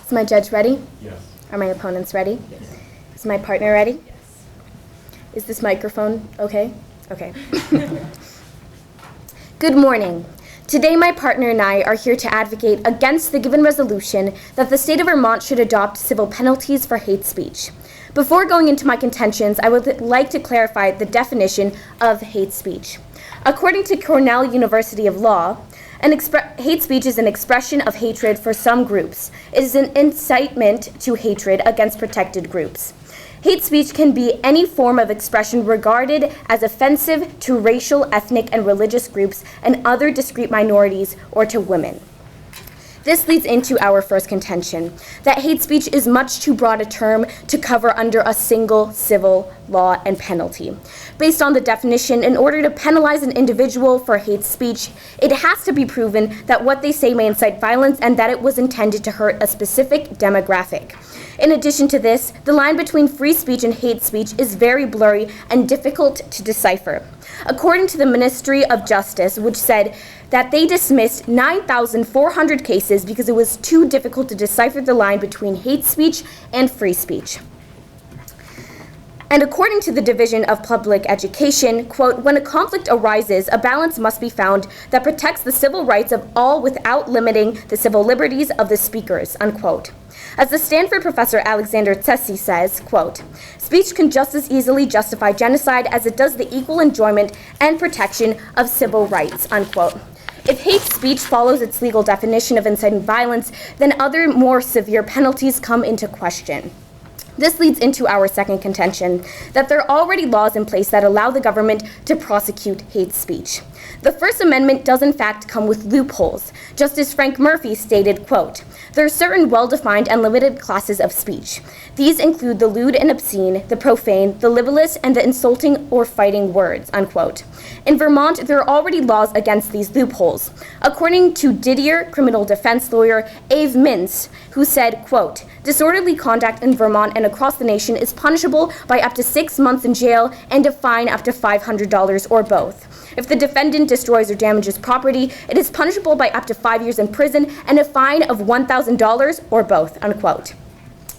Is my judge ready? Yes. Are my opponents ready? Yes. Is my partner ready? Yes. Is this microphone okay? Okay. Good morning. Today, my partner and I are here to advocate against the given resolution that the state of Vermont should adopt civil penalties for hate speech. Before going into my contentions, I would like to clarify the definition of hate speech. According to Cornell University of Law, hate speech is an expression of hatred for some groups. It is an incitement to hatred against protected groups. Hate speech can be any form of expression regarded as offensive to racial, ethnic, and religious groups and other discrete minorities or to women. This leads into our first contention, that hate speech is much too broad a term to cover under a single civil law and penalty. Based on the definition, in order to penalize an individual for hate speech, it has to be proven that what they say may incite violence and that it was intended to hurt a specific demographic. In addition to this, the line between free speech and hate speech is very blurry and difficult to decipher. According to the Ministry of Justice, which said that they dismissed 9,400 cases because it was too difficult to decipher the line between hate speech and free speech. And according to the Division of Public Education, quote, when a conflict arises, a balance must be found that protects the civil rights of all without limiting the civil liberties of the speakers, unquote. As the Stanford professor Alexander Tsessi says, quote, speech can just as easily justify genocide as it does the equal enjoyment and protection of civil rights, unquote. If hate speech follows its legal definition of inciting violence, then other more severe penalties come into question. This leads into our second contention, that there are already laws in place that allow the government to prosecute hate speech. The First Amendment does in fact come with loopholes. Justice Frank Murphy stated, quote, there are certain well-defined and limited classes of speech. These include the lewd and obscene, the profane, the libelous, and the insulting or fighting words, unquote. In Vermont, there are already laws against these loopholes. According to Didier criminal defense lawyer Ave Mintz, who said, quote, disorderly conduct in Vermont and across the nation is punishable by up to 6 months in jail and a fine up to $500 or both. If the defendant destroys or damages property, it is punishable by up to 5 years in prison and a fine of $1,000 or both, unquote.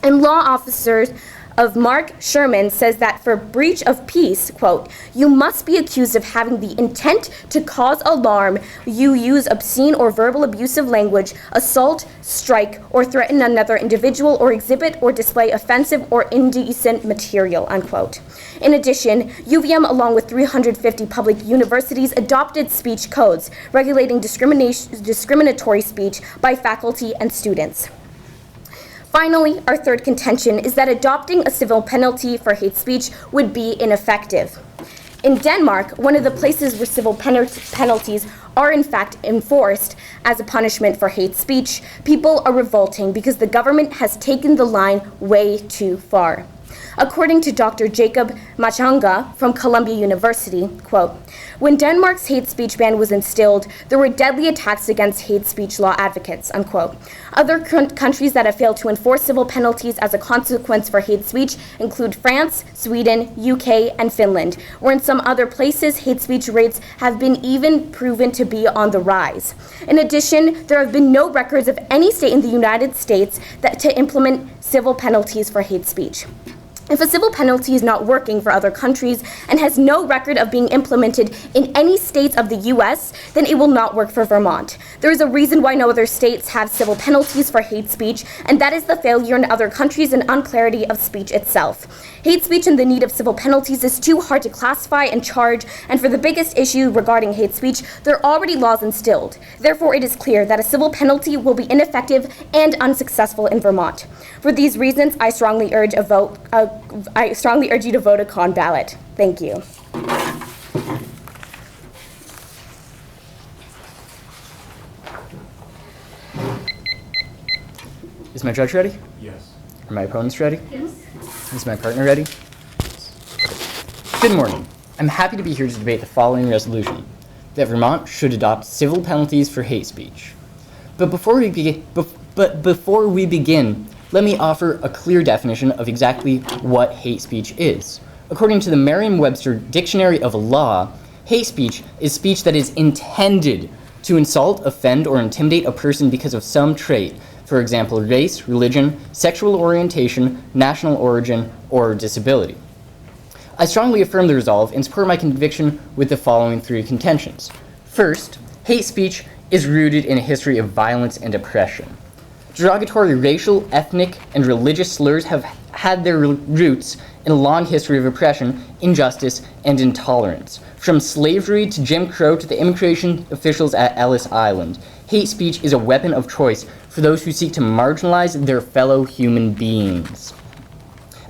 And law officers of Mark Sherman says that for breach of peace, quote, you must be accused of having the intent to cause alarm, you use obscene or verbal abusive language, assault, strike, or threaten another individual, or exhibit or display offensive or indecent material, unquote. In addition, UVM, along with 350 public universities, adopted speech codes regulating discriminatory speech by faculty and students. Finally, our third contention is that adopting a civil penalty for hate speech would be ineffective. In Denmark, one of the places where civil penalties are in fact enforced as a punishment for hate speech, people are revolting because the government has taken the line way too far. According to Dr. Jacob Machanga from Columbia University, quote, when Denmark's hate speech ban was instilled, there were deadly attacks against hate speech law advocates, unquote. Other countries that have failed to enforce civil penalties as a consequence for hate speech include France, Sweden, UK, and Finland, where in some other places, hate speech rates have been even proven to be on the rise. In addition, there have been no records of any state in the United States to implement civil penalties for hate speech. If a civil penalty is not working for other countries and has no record of being implemented in any states of the U.S., then it will not work for Vermont. There is a reason why no other states have civil penalties for hate speech, and that is the failure in other countries and unclarity of speech itself. Hate speech and the need of civil penalties is too hard to classify and charge, and for the biggest issue regarding hate speech, there are already laws instilled. Therefore, it is clear that a civil penalty will be ineffective and unsuccessful in Vermont. For these reasons, I strongly urge you to vote a con ballot. Thank you. Is my judge ready? Yes. Are my opponents ready? Yes. Is my partner ready? Good morning. I'm happy to be here to debate the following resolution, that Vermont should adopt civil penalties for hate speech. But before we begin, let me offer a clear definition of exactly what hate speech is. According to the Merriam-Webster Dictionary of Law, hate speech is speech that is intended to insult, offend, or intimidate a person because of some trait, for example, race, religion, sexual orientation, national origin, or disability. I strongly affirm the resolve and support my conviction with the following three contentions. First, hate speech is rooted in a history of violence and oppression. Derogatory racial, ethnic, and religious slurs have had their roots in a long history of oppression, injustice, and intolerance. From slavery to Jim Crow to the immigration officials at Ellis Island, hate speech is a weapon of choice for those who seek to marginalize their fellow human beings.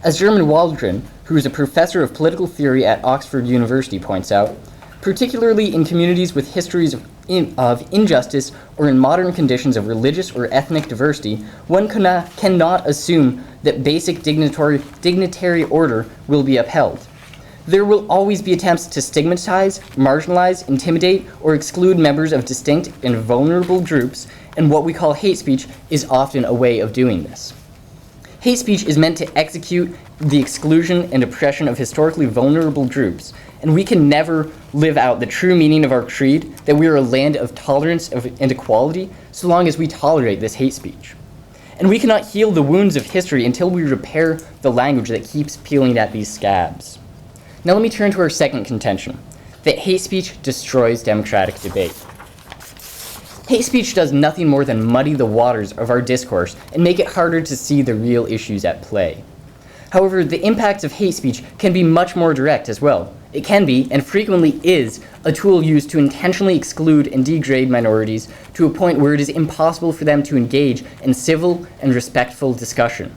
As German Waldron, who is a professor of political theory at Oxford University, points out, particularly in communities with histories of injustice or in modern conditions of religious or ethnic diversity, one cannot assume that basic dignitary order will be upheld. There will always be attempts to stigmatize, marginalize, intimidate, or exclude members of distinct and vulnerable groups, and what we call hate speech is often a way of doing this. Hate speech is meant to execute the exclusion and oppression of historically vulnerable groups, and we can never live out the true meaning of our creed, that we are a land of tolerance and equality, so long as we tolerate this hate speech. And we cannot heal the wounds of history until we repair the language that keeps peeling at these scabs. Now let me turn to our second contention, that hate speech destroys democratic debate. Hate speech does nothing more than muddy the waters of our discourse and make it harder to see the real issues at play. However, the impacts of hate speech can be much more direct as well. It can be, and frequently is, a tool used to intentionally exclude and degrade minorities to a point where it is impossible for them to engage in civil and respectful discussion.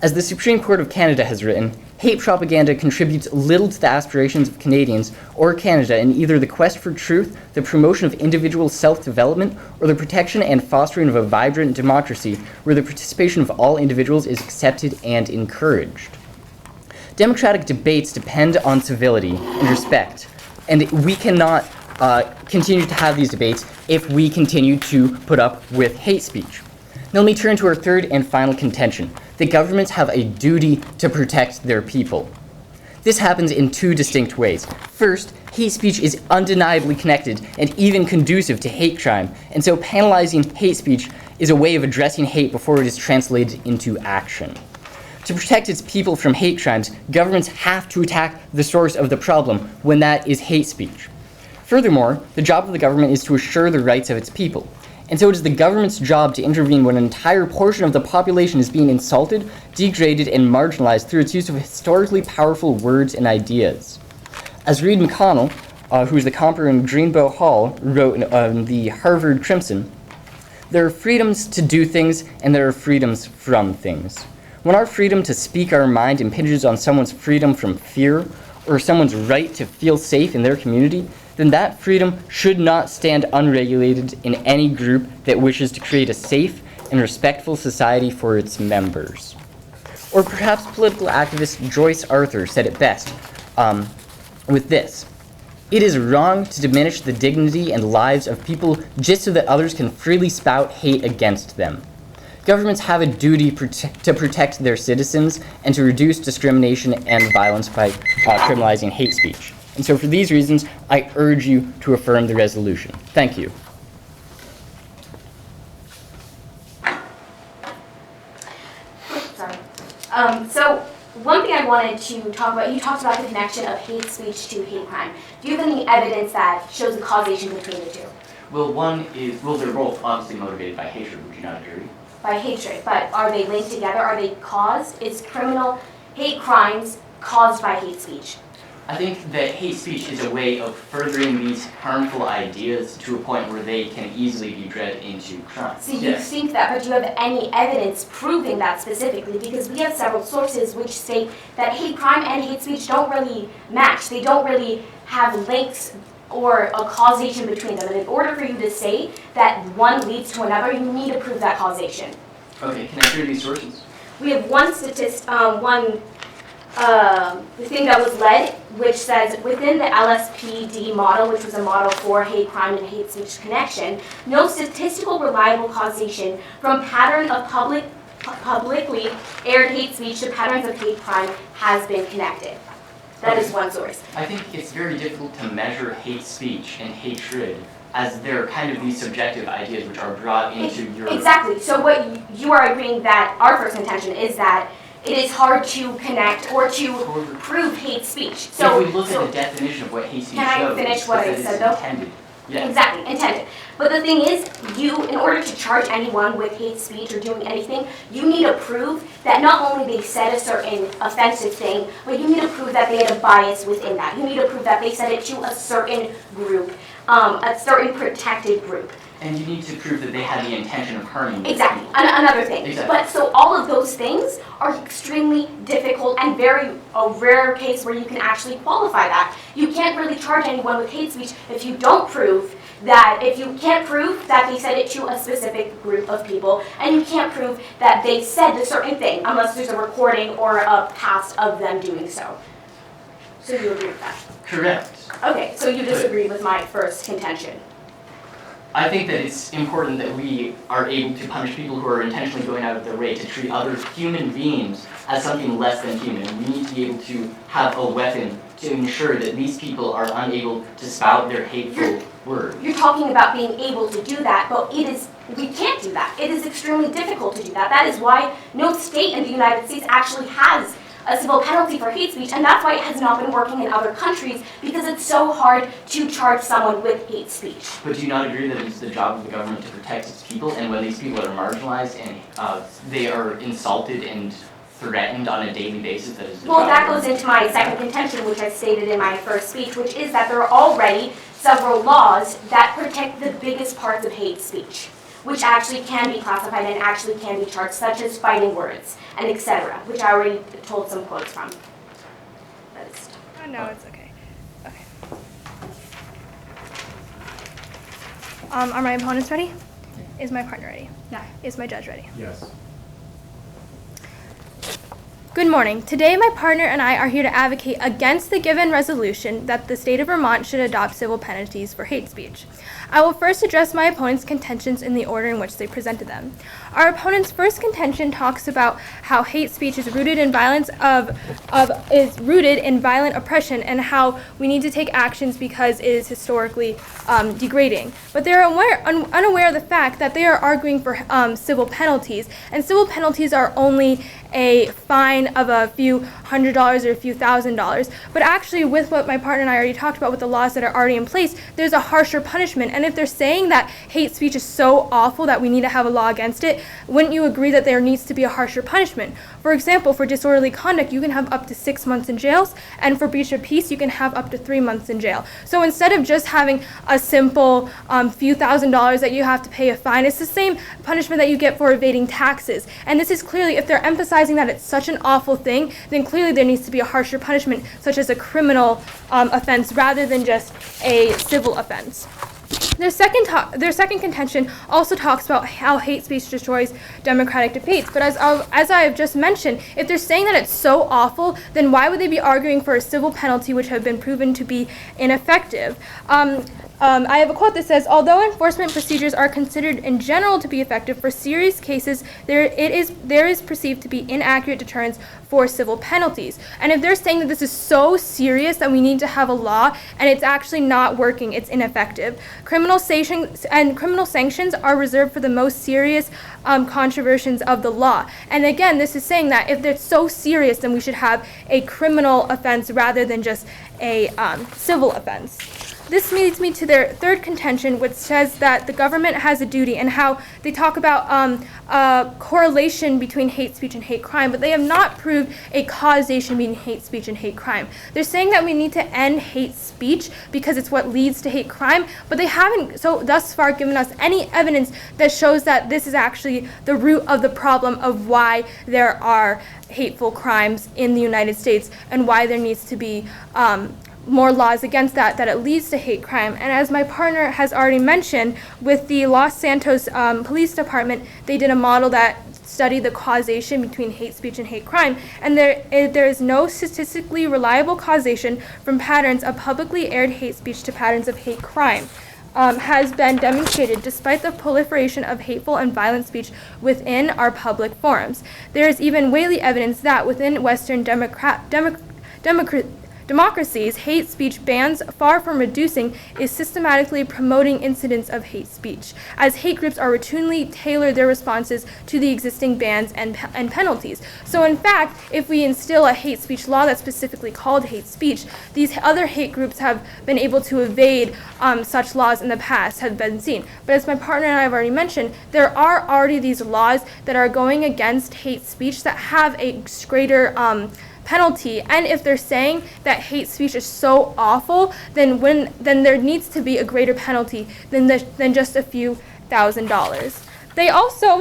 As the Supreme Court of Canada has written, hate propaganda contributes little to the aspirations of Canadians or Canada in either the quest for truth, the promotion of individual self-development, or the protection and fostering of a vibrant democracy where the participation of all individuals is accepted and encouraged. Democratic debates depend on civility and respect, and we cannot continue to have these debates if we continue to put up with hate speech. Now let me turn to our third and final contention, that governments have a duty to protect their people. This happens in two distinct ways. First, hate speech is undeniably connected and even conducive to hate crime, and so penalizing hate speech is a way of addressing hate before it is translated into action. To protect its people from hate crimes, governments have to attack the source of the problem, when that is hate speech. Furthermore, the job of the government is to assure the rights of its people. And so it is the government's job to intervene when an entire portion of the population is being insulted, degraded, and marginalized through its use of historically powerful words and ideas. As Reed McConnell, who is the composer in Greenbow Hall, wrote in the Harvard Crimson, there are freedoms to do things, and there are freedoms from things. When our freedom to speak our mind impinges on someone's freedom from fear, or someone's right to feel safe in their community, then that freedom should not stand unregulated in any group that wishes to create a safe and respectful society for its members. Or perhaps political activist Joyce Arthur said it best with this: "It is wrong to diminish the dignity and lives of people just so that others can freely spout hate against them." Governments have a duty to protect their citizens and to reduce discrimination and violence by criminalizing hate speech. And so for these reasons, I urge you to affirm the resolution. Thank you. Sorry. So one thing I wanted to talk about, you talked about the connection of hate speech to hate crime. Do you have any evidence that shows the causation between the two? Well, they're both obviously motivated by hatred, would you not agree? By hatred, but are they linked together? Are they caused? Is criminal hate crimes caused by hate speech? I think that hate speech is a way of furthering these harmful ideas to a point where they can easily be bred into crime. So you think that, but do you have any evidence proving that specifically? Because we have several sources which state that hate crime and hate speech don't really match. They don't really have links or a causation between them. And in order for you to say that one leads to another, you need to prove that causation. Okay, can I hear these sources? We have one thing that was led, which says within the LSPD model, which was a model for hate crime and hate speech connection, no statistical reliable causation from pattern of publicly aired hate speech to patterns of hate crime has been connected. That is one source. I think it's very difficult to measure hate speech and hatred as they're kind of these subjective ideas which are brought into your... Exactly. So what you are agreeing that our first contention is that it is hard to connect or to prove hate speech. So if we look at the definition of what hate speech can shows, I finish what I said though? Intended. Yes. Exactly, intended. But the thing is, in order to charge anyone with hate speech or doing anything, you need to prove that not only they said a certain offensive thing, but you need to prove that they had a bias within that. You need to prove that they said it to a certain group, a certain protected group. And you need to prove that they had the intention of harming Exactly, another thing. Exactly. But so all of those things are extremely difficult and a rare case where you can actually qualify that. You can't really charge anyone with hate speech if you don't prove that, if you can't prove that they said it to a specific group of people, and you can't prove that they said the certain thing unless there's a recording or a past of them doing so. So you agree with that? Correct. Okay, so you disagree with my first contention. I think that it's important that we are able to punish people who are intentionally going out of their way to treat other human beings as something less than human. We need to be able to have a weapon to ensure that these people are unable to spout their hateful words. You're talking about being able to do that, but we can't do that. It is extremely difficult to do that. That is why no state in the United States actually has a civil penalty for hate speech, and that's why it has not been working in other countries, because it's so hard to charge someone with hate speech. But do you not agree that it's the job of the government to protect its people, and when these people are marginalized and they are insulted and threatened on a daily basis, that is the Well, job that of goes into my second contention, which I stated in my first speech, which is that there are already several laws that protect the biggest parts of hate speech, which actually can be classified and actually can be charged, such as fighting words and etc., which I already told some quotes from. Oh, no, it's okay. Okay. Are my opponents ready? Is my partner ready? Yeah. Is my judge ready? Yes. Good morning. Today, my partner and I are here to advocate against the given resolution that the state of Vermont should adopt civil penalties for hate speech. I will first address my opponent's contentions in the order in which they presented them. Our opponent's first contention talks about how hate speech is rooted in violent oppression, and how we need to take actions because it is historically degrading. But they're unaware of the fact that they are arguing for civil penalties, and civil penalties are only a fine of a few $100s or a few $1,000s. But actually, with what my partner and I already talked about with the laws that are already in place, there's a harsher punishment. And if they're saying that hate speech is so awful that we need to have a law against it, wouldn't you agree that there needs to be a harsher punishment? For example, for disorderly conduct, you can have up to 6 months in jail, and for breach of peace, you can have up to 3 months in jail. So instead of just having a simple few $1,000s that you have to pay a fine, it's the same punishment that you get for evading taxes. And this is clearly, if they're emphasizing that it's such an awful thing, then clearly there needs to be a harsher punishment, such as a criminal offense rather than just a civil offense. Their second contention also talks about how hate speech destroys democratic debates. But as I have just mentioned, if they're saying that it's so awful, then why would they be arguing for a civil penalty which have been proven to be ineffective? I have a quote that says, "Although enforcement procedures are considered in general to be effective for serious cases, there is perceived to be inaccurate deterrence for civil penalties." And if they're saying that this is so serious that we need to have a law and it's actually not working, it's ineffective. Criminal sanctions are reserved for the most serious controversies of the law. And again, this is saying that if they're so serious, then we should have a criminal offense rather than just a civil offense. This leads me to their third contention, which says that the government has a duty, and how they talk about a correlation between hate speech and hate crime, but they have not proved a causation between hate speech and hate crime. They're saying that we need to end hate speech because it's what leads to hate crime, but they haven't thus far given us any evidence that shows that this is actually the root of the problem of why there are hateful crimes in the United States and why there needs to be more laws against that it leads to hate crime. And as my partner has already mentioned, with the Los Santos Police Department, they did a model that studied the causation between hate speech and hate crime, and there is no statistically reliable causation from patterns of publicly aired hate speech to patterns of hate crime. Has been demonstrated despite the proliferation of hateful and violent speech within our public forums. There is even weighty evidence that within Western democracies, hate speech bans, far from reducing, is systematically promoting incidents of hate speech, as hate groups are routinely tailor their responses to the existing bans and penalties. So in fact, if we instill a hate speech law that's specifically called hate speech, these other hate groups have been able to evade such laws in the past, have been seen. But as my partner and I have already mentioned, there are already these laws that are going against hate speech that have a greater penalty, and if they're saying that hate speech is so awful, then there needs to be a greater penalty than just a few $1,000s. They also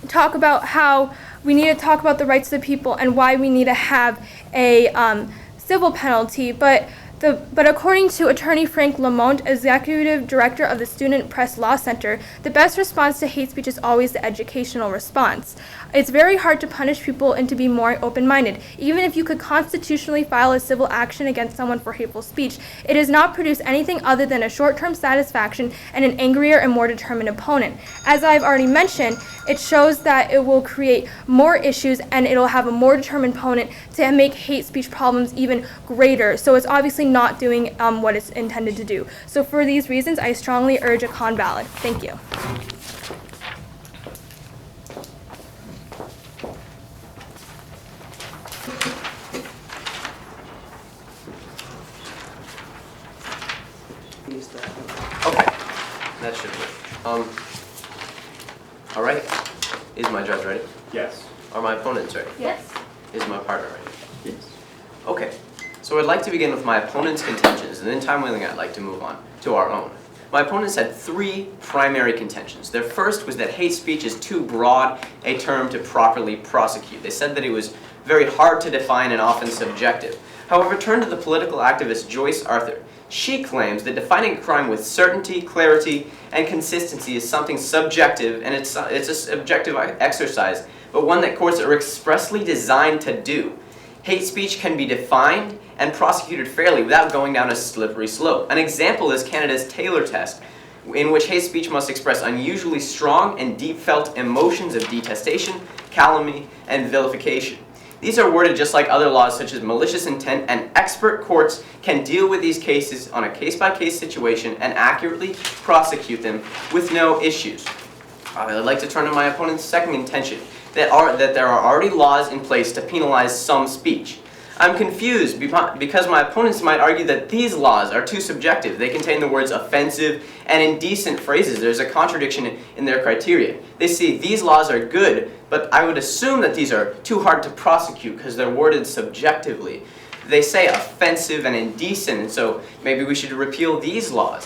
talk about how we need to talk about the rights of the people and why we need to have a civil penalty, but according to attorney Frank Lamont, executive director of the Student Press Law Center, the best response to hate speech is always the educational response. It's very hard to punish people and to be more open-minded. Even if you could constitutionally file a civil action against someone for hateful speech, it does not produce anything other than a short-term satisfaction and an angrier and more determined opponent. As I've already mentioned, it shows that it will create more issues and it'll have a more determined opponent to make hate speech problems even greater. So it's obviously not doing what it's intended to do. So for these reasons, I strongly urge a con ballot. Thank you. Okay, that should work. All right. Is my judge ready? Yes. Are my opponents ready? Yes. Is my partner ready? Yes. Okay. So I'd like to begin with my opponent's contentions, and then time willing I'd like to move on to our own. My opponents had three primary contentions. Their first was that hate speech is too broad a term to properly prosecute. They said that it was very hard to define and often subjective. However, turn to the political activist Joyce Arthur. She claims that defining a crime with certainty, clarity, and consistency is something subjective, and it's a subjective exercise, but one that courts are expressly designed to do. Hate speech can be defined and prosecuted fairly without going down a slippery slope. An example is Canada's Taylor test, in which hate speech must express unusually strong and deep-felt emotions of detestation, calumny, and vilification. These are worded just like other laws such as malicious intent, and expert courts can deal with these cases on a case-by-case situation and accurately prosecute them with no issues. I'd like to turn to my opponent's second contention, that there are already laws in place to penalize some speech. I'm confused because my opponents might argue that these laws are too subjective. They contain the words offensive and indecent phrases. There's a contradiction in their criteria. They say these laws are good, but I would assume that these are too hard to prosecute because they're worded subjectively. They say offensive and indecent, and so maybe we should repeal these laws.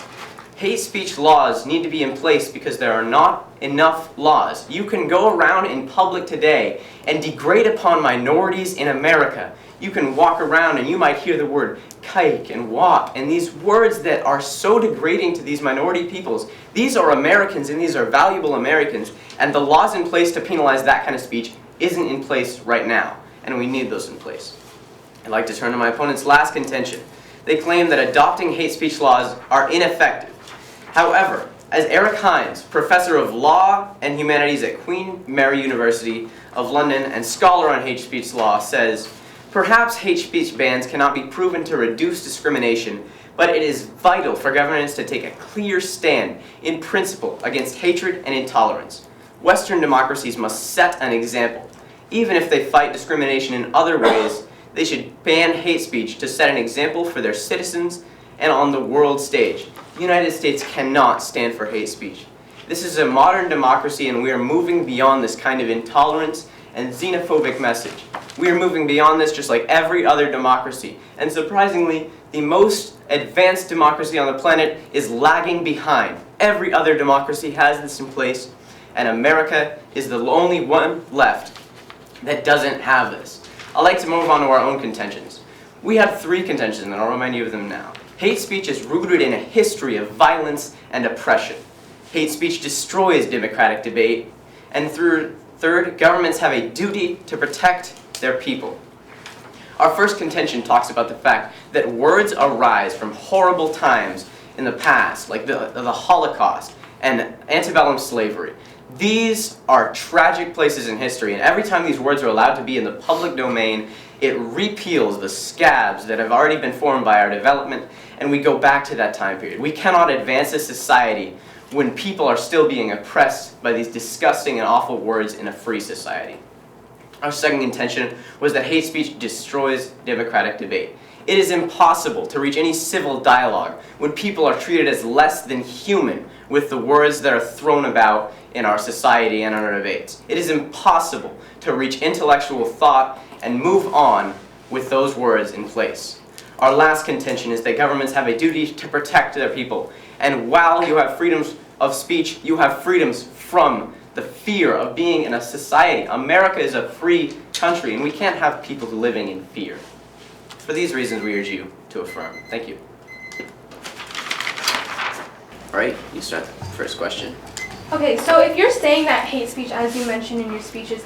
Hate speech laws need to be in place because there are not enough laws. You can go around in public today and degrade upon minorities in America. You can walk around and you might hear the word kike and wop, and these words that are so degrading to these minority peoples. These are Americans and these are valuable Americans, and the laws in place to penalize that kind of speech isn't in place right now, and we need those in place. I'd like to turn to my opponent's last contention. They claim that adopting hate speech laws are ineffective. However, as Eric Hines, professor of law and humanities at Queen Mary University of London and scholar on hate speech law, says, perhaps hate speech bans cannot be proven to reduce discrimination, but it is vital for governments to take a clear stand in principle against hatred and intolerance. Western democracies must set an example. Even if they fight discrimination in other ways, they should ban hate speech to set an example for their citizens and on the world stage. The United States cannot stand for hate speech. This is a modern democracy, and we are moving beyond this kind of intolerance and xenophobic message. We are moving beyond this just like every other democracy. And surprisingly, the most advanced democracy on the planet is lagging behind. Every other democracy has this in place, and America is the only one left that doesn't have this. I'd like to move on to our own contentions. We have three contentions, and I'll remind you of them now. Hate speech is rooted in a history of violence and oppression. Hate speech destroys democratic debate. And third, governments have a duty to protect their people. Our first contention talks about the fact that words arise from horrible times in the past, like the Holocaust and antebellum slavery. These are tragic places in history, and every time these words are allowed to be in the public domain, It repeals the scabs that have already been formed by our development, and we go back to that time period. We cannot advance a society when people are still being oppressed by these disgusting and awful words in a free society. Our second contention was that hate speech destroys democratic debate. It is impossible to reach any civil dialogue when people are treated as less than human with the words that are thrown about in our society and in our debates. It is impossible to reach intellectual thought and move on with those words in place. Our last contention is that governments have a duty to protect their people. And while you have freedoms of speech, you have freedoms from the fear of being in a society. America is a free country, and we can't have people living in fear. For these reasons, we urge you to affirm. Thank you. All right, you start the first question. Okay, so if you're saying that hate speech, as you mentioned in your speeches,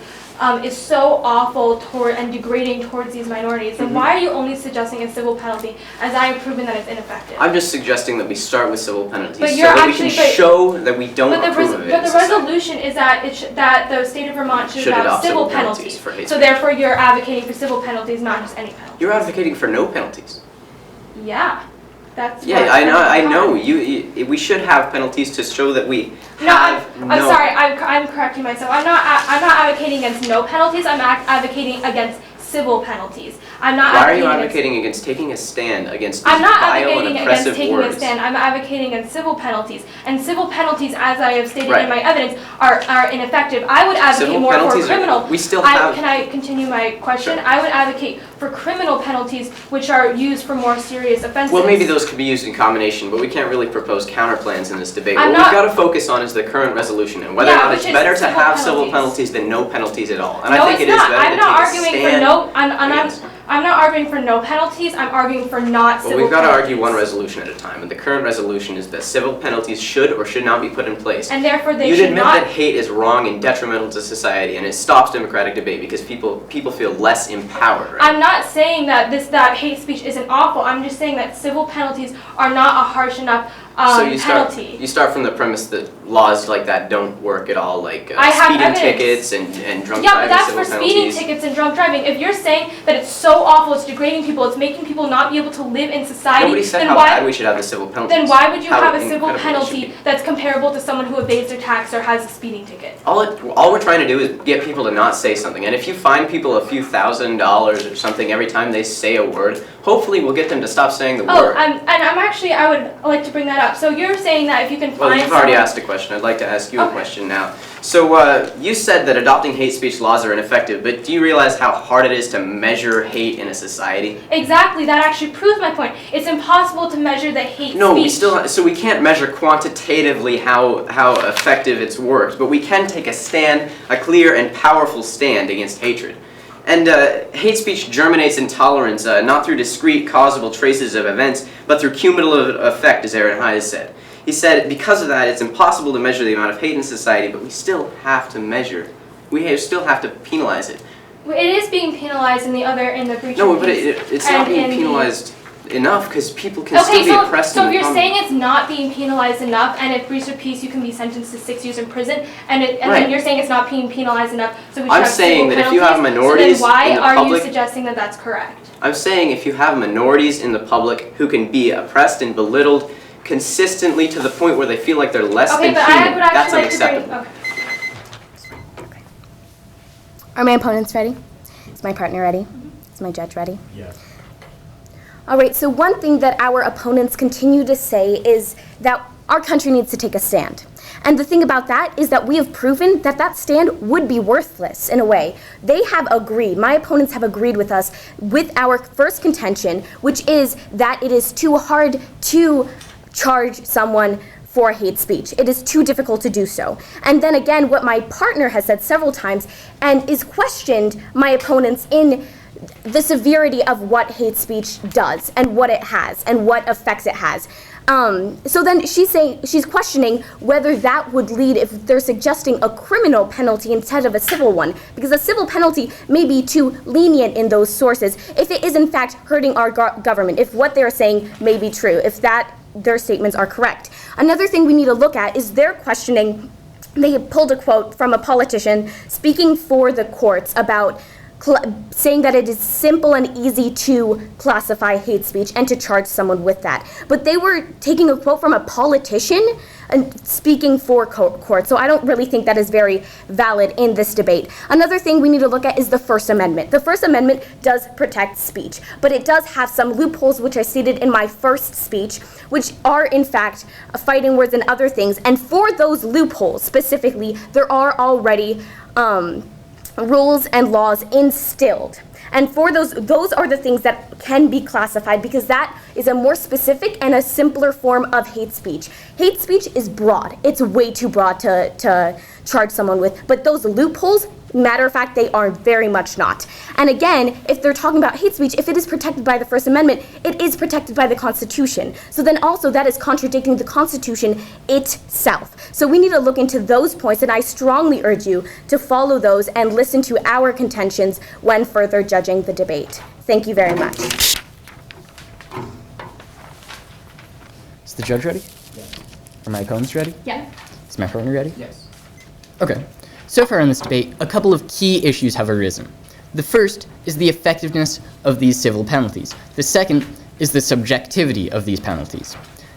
is so awful and degrading towards these minorities, then why are you only suggesting a civil penalty, as I have proven that it's ineffective? I'm just suggesting that we start with civil penalties But so you're that actually, we can show that we don't approve of it. But the resolution is that that the state of Vermont should adopt civil penalties. For hate So speech. therefore, you're advocating for civil penalties, not just any penalties. You're advocating for no penalties. Yeah, that's Yeah, what I know. I'm I know. trying. We should have penalties to show that we No, have I'm sorry. I'm correcting myself. I'm not advocating against no penalties. I'm advocating against civil penalties. I'm not. Why are you advocating advocating against taking a stand against these I'm not vile advocating and against oppressive taking words? a stand. I'm advocating against civil penalties. And civil penalties, as I have stated Right. in my evidence, are ineffective. I would advocate Civil more for penalties criminal. we still have. Can I continue my question? Sure. I would advocate for criminal penalties, which are used for more serious offenses. Well, maybe those could be used in combination, but we can't really propose counterplans in this debate. I'm What not- we've got to focus on is the current resolution and whether or Yeah, not which it's is better to civil have civil penalties. penalties than no penalties at all. And No, I think it's it is not. better I'm to not take a arguing stand for no. against. I'm not arguing for no penalties. I'm arguing for not Well, civil we've got to penalties. argue one resolution at a time, and the current resolution is that civil penalties should or should not be put in place. And therefore, they You'd should admit not. that hate is wrong and detrimental to society, and it stops democratic debate because people feel less empowered, right? I'm not saying that that hate speech isn't awful. I'm just saying that civil penalties are not a harsh enough So you penalty. start from the premise that laws like that don't work at all, like I have speeding evidence. tickets and drunk Yeah, but driving that's civil for speeding penalties. tickets and drunk driving. If you're saying that it's so awful, it's degrading people, it's making people not be able to live in society, Nobody said then how why? bad we should have the civil penalties. Then why would you How have a civil incredible it should penalty be. that's comparable to someone who evades their tax or has a speeding ticket? All we're trying to do is get people to not say something, and if you fine people a few $1,000s or something every time they say a word, hopefully we'll get them to stop saying the word. I would like to bring that up. So you're saying that if you can Well, find you've already someone- asked a question. I'd like to ask you a Okay. question now. So you said that adopting hate speech laws are ineffective, but do you realize how hard it is to measure hate in a society? Exactly, that actually proves my point. It's impossible to measure the hate No, speech. so we can't measure quantitatively how effective it's worked, but we can take a stand, a clear and powerful stand against hatred. And hate speech germinates intolerance, not through discrete causal traces of events, but through cumulative effect, as Aaron Hayes said. He said, because of that, it's impossible to measure the amount of hate in society, but we still have to measure. We still have to penalize it. It is being penalized in the breach No, of but peace. it's not and being in the- penalized enough, because people can still be oppressed so in if the you're common. saying it's not being penalized enough, and if breach of peace you can be sentenced to 6 years in prison, and Right. then you're saying it's not being penalized enough, so we should I'm have saying civil that if you have penalties, minorities so then why in the are public- you suggesting that that's correct? I'm saying if you have minorities in the public who can be oppressed and belittled consistently to the point where they feel like they're less Okay, than but human, I would that's actually like to unacceptable. bring. Okay. Are my opponents ready? Is my partner ready? Is my judge ready? Yes. All right, so one thing that our opponents continue to say is that our country needs to take a stand. And the thing about that is that we have proven that that stand would be worthless in a way. They have agreed, my opponents have agreed with us with our first contention, which is that it is too hard to charge someone for hate speech. It is too difficult to do so. And then again, what my partner has said several times and is questioned my opponents in the severity of what hate speech does and what it has and what effects it has. So then she's questioning whether that would lead, if they're suggesting a criminal penalty instead of a civil one, because a civil penalty may be too lenient in those sources if it is in fact hurting our government, if what they're saying may be true, if their statements are correct. Another thing we need to look at is they're questioning, they pulled a quote from a politician speaking for the courts about saying that it is simple and easy to classify hate speech and to charge someone with that. But they were taking a quote from a politician and speaking for court. So I don't really think that is very valid in this debate. Another thing we need to look at is the First Amendment. The First Amendment does protect speech, but it does have some loopholes, which I stated in my first speech, which are in fact fighting words and other things. And for those loopholes specifically, there are already rules and laws instilled. And for those are the things that can be classified, because that is a more specific and a simpler form of hate speech. Hate speech is broad. It's way too broad to charge someone with. But those loopholes, matter of fact, they are very much not. And again, if they're talking about hate speech, if it is protected by the First Amendment, it is protected by the Constitution. So then also that is contradicting the Constitution itself. So we need to look into those points, and I strongly urge you to follow those and listen to our contentions when further judging the debate. Thank you very much. Is the judge ready? Yes. Are my opponents ready? Yeah. Is my partner ready? Yes. Okay. So far in this debate, a couple of key issues have arisen. The first is the effectiveness of these civil penalties. The second is the subjectivity of these penalties.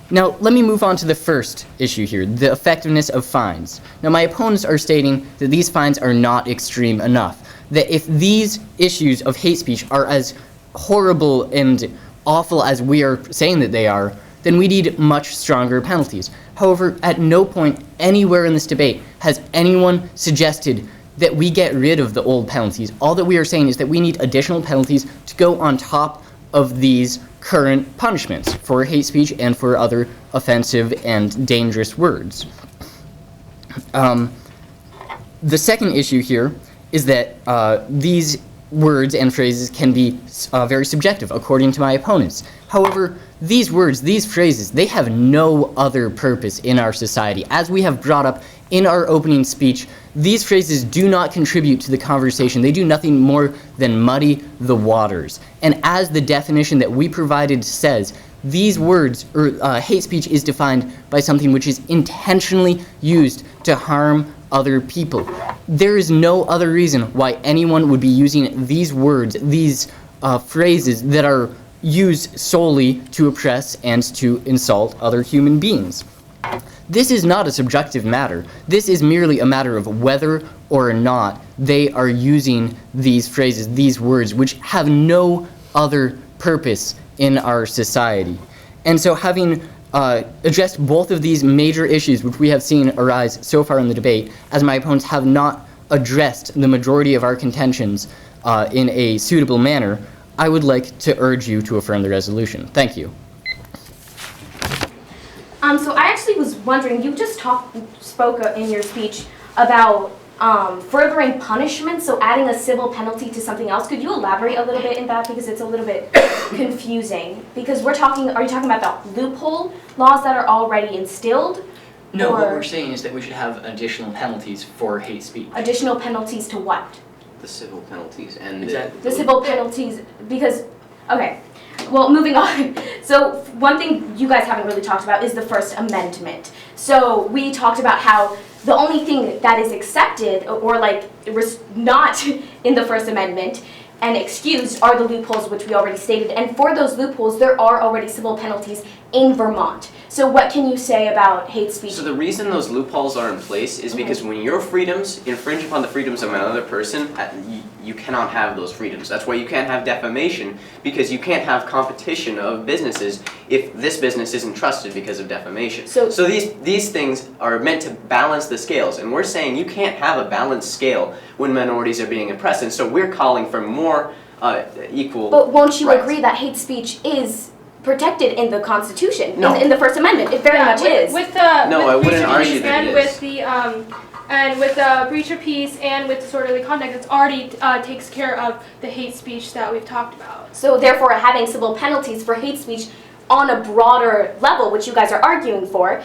Now, let me move on to the first issue here, the effectiveness of fines. Now, my opponents are stating that these fines are not extreme enough, that if these issues of hate speech are as horrible and awful as we are saying that they are, then we need much stronger penalties. However, at no point anywhere in this debate has anyone suggested that we get rid of the old penalties. All that we are saying is that we need additional penalties to go on top of these current punishments for hate speech and for other offensive and dangerous words. The second issue here is that these words and phrases can be very subjective, according to my opponents. However, these words, these phrases, they have no other purpose in our society. As we have brought up in our opening speech, these phrases do not contribute to the conversation. They do nothing more than muddy the waters. And as the definition that we provided says, these words, or hate speech, is defined by something which is intentionally used to harm other people. There is no other reason why anyone would be using these words, these phrases that are used solely to oppress and to insult other human beings. This is not a subjective matter. This is merely a matter of whether or not they are using these phrases, these words, which have no other purpose in our society. And so having addressed both of these major issues which we have seen arise so far in the debate, as my opponents have not addressed the majority of our contentions in a suitable manner, I would like to urge you to affirm the resolution. Thank you. So I actually was wondering, you just spoke in your speech about furthering punishment, so adding a civil penalty to something else. Could you elaborate a little bit in that, because it's a little bit confusing? Because are you talking about the loophole laws that are already instilled? No, what or we're saying is that we should have additional penalties for hate speech. additional penalties to what? The civil penalties and Exactly. The civil penalties, because, okay, well, moving on. So one thing you guys haven't really talked about is the First Amendment. So we talked about how the only thing that is accepted or like not in the First Amendment and excused are the loopholes, which we already stated. And for those loopholes, there are already civil penalties in Vermont. So what can you say about hate speech? So the reason those loopholes are in place is because when your freedoms infringe upon the freedoms of another person, you cannot have those freedoms. That's why you can't have defamation, because you can't have competition of businesses if this business isn't trusted because of defamation. So these things are meant to balance the scales, and we're saying you can't have a balanced scale when minorities are being oppressed, and so we're calling for more equal But won't you rights. agree that hate speech is protected in the Constitution, No. in the First Amendment? It very much is. With the No, I with wouldn't breach of argue peace that it and with is. the and with the breach of peace and with disorderly conduct, it's already takes care of the hate speech that we've talked about. So therefore, having civil penalties for hate speech on a broader level, which you guys are arguing for,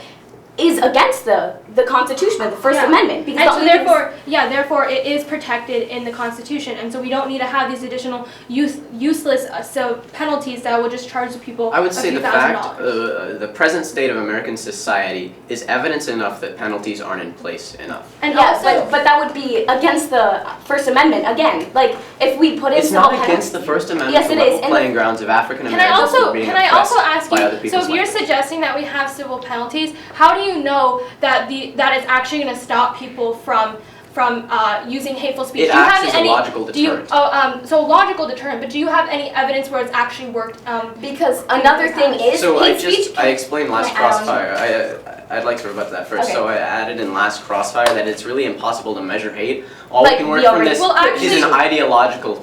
is against the Constitution of the First Amendment. Because and so therefore it is protected in the Constitution, and so we don't need to have these additional useless penalties that will just charge the people I would say the fact, $1,000. the present state of American society is evidence enough that penalties aren't in place enough. And but that would be against the First Amendment again. Like if we put in It's not against the First Amendment. Yes, it is. Playing grounds of African Can I Americans being can I also oppressed ask by other you? So people's if you're language. suggesting that we have civil penalties, how do you know that that it's actually going to stop people from using hateful speech? It acts as a logical deterrent. So logical deterrent, but do you have any evidence where it's actually worked? Because another thing is So hate speech. I explained last Can I add on? Crossfire. I'd like to rebut that first. Okay. So I added in last Crossfire that it's really impossible to measure hate. All Like, we can work we from already- this Well, actually- is an ideological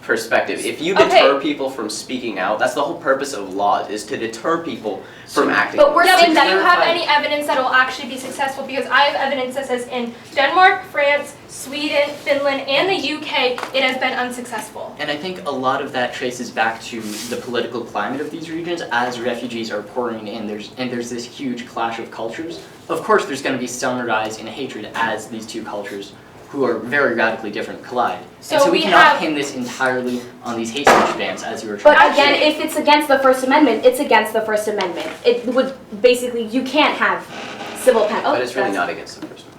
perspective. If you Okay. deter people from speaking out, that's the whole purpose of laws, is to deter people from acting. But we're Yeah, saying but do that you have any evidence that will actually be successful? Because I have evidence that says in Denmark, France, Sweden, Finland, and the UK, it has been unsuccessful. And I think a lot of that traces back to the political climate of these regions as refugees are pouring in. There's this huge clash of cultures. Of course, there's going to be some rise in hatred as these two cultures, who are very radically different, collide. And so we cannot pin this entirely on these hate speech bans, as you were trying But to again, say. if it's against the First Amendment, it's against the First Amendment. It would basically, you can't have civil penalties. But it's really not against the First Amendment.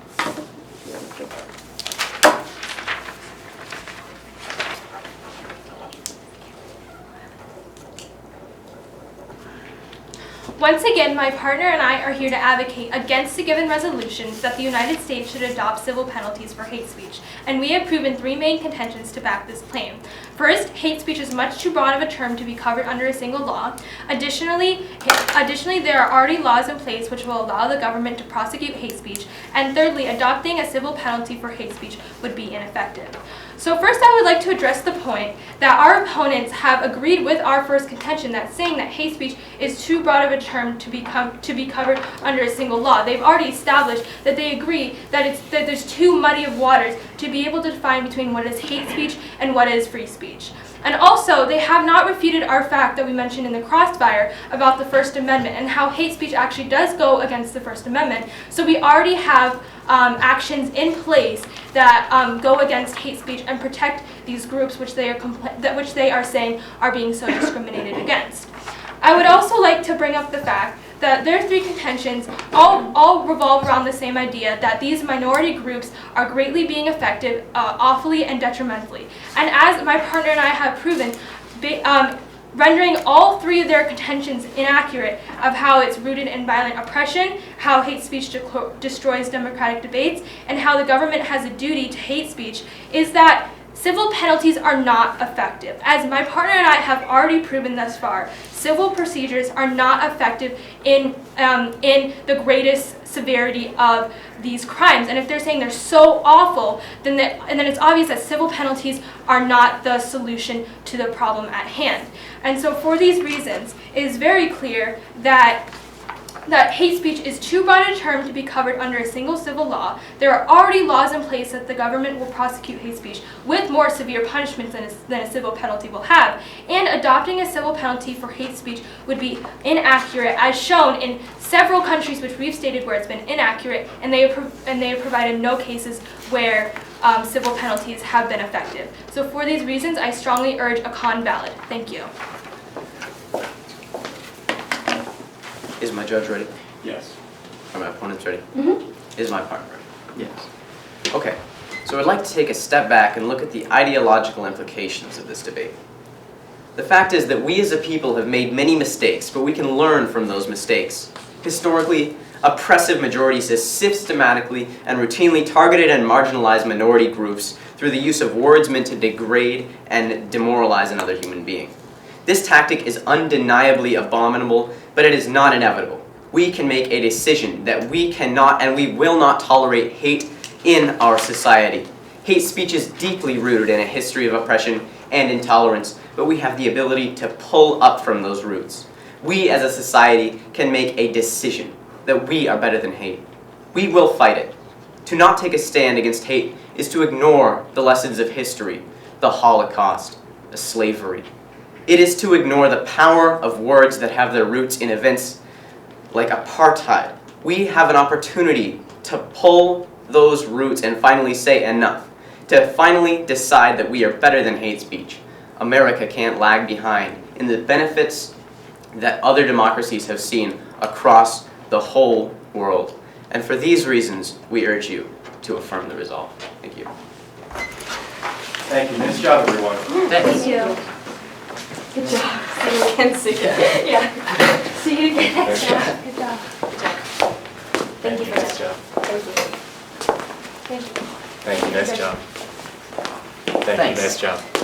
Once again, my partner and I are here to advocate against the given resolutions that the United States should adopt civil penalties for hate speech, and we have proven three main contentions to back this claim. First, hate speech is much too broad of a term to be covered under a single law. Additionally, there are already laws in place which will allow the government to prosecute hate speech. And thirdly, adopting a civil penalty for hate speech would be ineffective. So first I would like to address the point that our opponents have agreed with our first contention, that saying that hate speech is too broad of a term to be covered under a single law. They've already established that they agree that there's too muddy of waters to be able to define between what is hate speech and what is free speech. And also, they have not refuted our fact that we mentioned in the crossfire about the First Amendment and how hate speech actually does go against the First Amendment. So we already have actions in place that go against hate speech and protect these groups which they are saying are being so discriminated against. I would also like to bring up the fact that their three contentions all revolve around the same idea, that these minority groups are greatly being affected awfully and detrimentally. And as my partner and I have proven, rendering all three of their contentions inaccurate of how it's rooted in violent oppression, how hate speech destroys democratic debates, and how the government has a duty to hate speech, is that civil penalties are not effective. As my partner and I have already proven thus far, civil procedures are not effective in the greatest severity of these crimes. And if they're saying they're so awful, then it's obvious that civil penalties are not the solution to the problem at hand. And so for these reasons, it is very clear that hate speech is too broad a term to be covered under a single civil law. There are already laws in place that the government will prosecute hate speech with more severe punishments than a civil penalty will have. And adopting a civil penalty for hate speech would be inaccurate, as shown in several countries which we've stated where it's been inaccurate, and they have provided no cases where civil penalties have been effective. So for these reasons, I strongly urge a con ballot. Thank you. Is my judge ready? Yes. Are my opponents ready? Mm-hmm. Is my partner ready? Yes. Okay, so I'd like to take a step back and look at the ideological implications of this debate. The fact is that we as a people have made many mistakes, but we can learn from those mistakes. Historically, oppressive majorities have systematically and routinely targeted and marginalized minority groups through the use of words meant to degrade and demoralize another human being. This tactic is undeniably abominable, but it is not inevitable. We can make a decision that we cannot and we will not tolerate hate in our society. Hate speech is deeply rooted in a history of oppression and intolerance, but we have the ability to pull up from those roots. We as a society can make a decision that we are better than hate. We will fight it. To not take a stand against hate is to ignore the lessons of history, the Holocaust, the slavery. It is to ignore the power of words that have their roots in events like apartheid. we have an opportunity to pull those roots and finally say enough, to finally decide that we are better than hate speech. America can't lag behind in the benefits that other democracies have seen across the whole world. And for these reasons, we urge you to affirm the resolve. Thank you. Thank you. Nice job, everyone. Thanks. you. Good job. See you again. See you. Yeah. See you again next Nice time. job. Good job. Thank you for Nice that. job. Thank you. Thank you. Thank you. Nice job. Thank you. Thanks. Nice job.